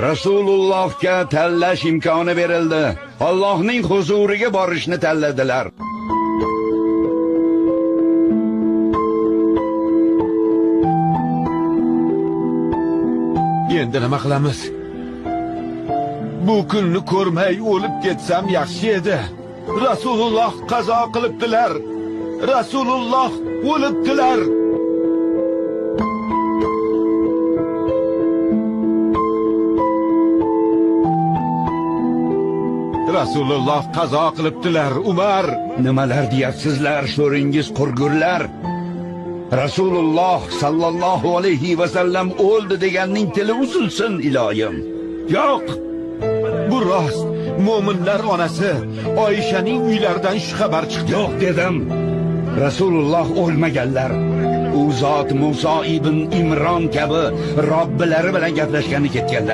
Rasulullohga tanlash imkoni berildi. Allohning huzuriga borishni tanladilar. Endi nima qilamiz? Bu kunni ko'rmay o'lib ketsam yaxshi edi. Rasululloh qazo qilibdilar. Rasululloh o'libdilar. Rasululloh qazo qilibdilar, Umar. Nimalar deyapsizlar, sho'ringiz qurgurlar? Rasululloh sallallohu alayhi va sallam o'ldi deganning tili uzilsin, iloyim. Yo'q. Bu rost. Mo'minlar onasi Oyshaning uylaridan shu xabar chiqdi. Yo'q dedim. Rasululloh o'lmaganlar. U zot Muso ibn Imron kabi Robbilari bilan gaplashgani ketganlar.